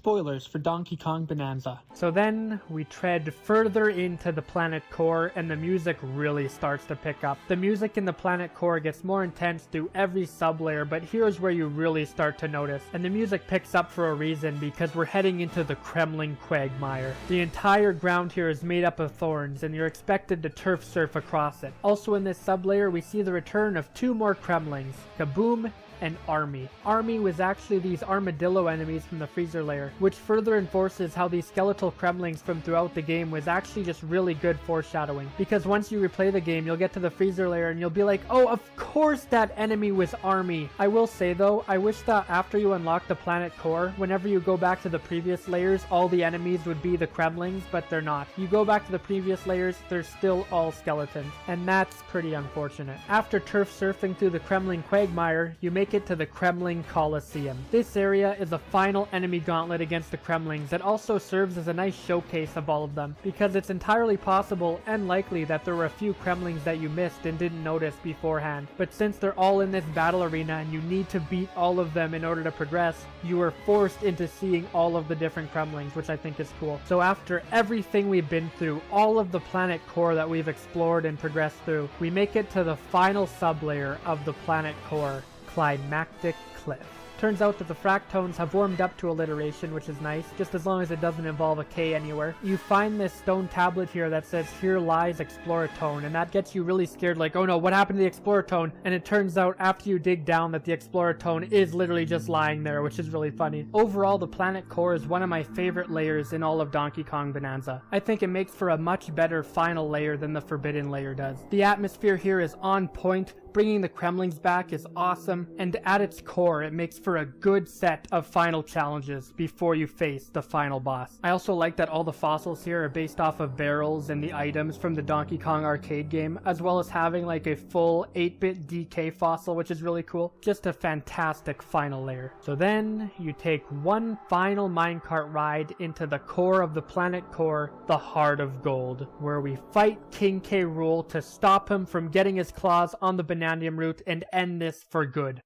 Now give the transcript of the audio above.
spoilers for Donkey Kong Bananza. So then we tread further into the planet core and the music really starts to pick up. The music in the planet core gets more intense through every sublayer, but here's where you really start to notice. And the music picks up for a reason, because we're heading into the Kremling quagmire. The entire ground here is made up of thorns and you're expected to turf surf across it. Also in this sublayer we see the return of two more Kremlings, Kaboom and Army. Army was actually these armadillo enemies from the freezer layer, which further enforces how these skeletal Kremlings from throughout the game was actually just really good foreshadowing. Because once you replay the game, you'll get to the freezer layer and you'll be like, oh, of course that enemy was Army. I will say though, I wish that after you unlock the planet core, whenever you go back to the previous layers, all the enemies would be the Kremlings, but they're not. You go back to the previous layers, they're still all skeletons, and that's pretty unfortunate. After turf surfing through the Kremling quagmire, you make it to the Kremling Coliseum. This area is a final enemy gauntlet against the Kremlings that also serves as a nice showcase of all of them, because it's entirely possible and likely that there were a few Kremlings that you missed and didn't notice beforehand. But since they're all in this battle arena and you need to beat all of them in order to progress, you are forced into seeing all of the different Kremlings, which I think is cool. So after everything we've been through, all of the planet core that we've explored and progressed through, we make it to the final sublayer of the planet core, Climactic Cliff. Turns out that the fractones have warmed up to alliteration, which is nice, just as long as it doesn't involve a K anywhere. You find this stone tablet here that says, "Here lies Exploratone," and that gets you really scared, like, oh no, what happened to the Exploratone? And it turns out after you dig down that the Exploratone is literally just lying there, which is really funny. Overall, the planet core is one of my favorite layers in all of Donkey Kong Bonanza. I think it makes for a much better final layer than the Forbidden layer does. The atmosphere here is on point, bringing the Kremlings back is awesome, and at its core it makes for a good set of final challenges before you face the final boss. I also like that all the fossils here are based off of barrels and the items from the Donkey Kong arcade game, as well as having like a full 8-bit DK fossil, which is really cool. Just a fantastic final layer. So then you take one final minecart ride into the core of the planet core, the Heart of Gold, where we fight King K. Rool to stop him from getting his claws on the Bananza route and end this for good.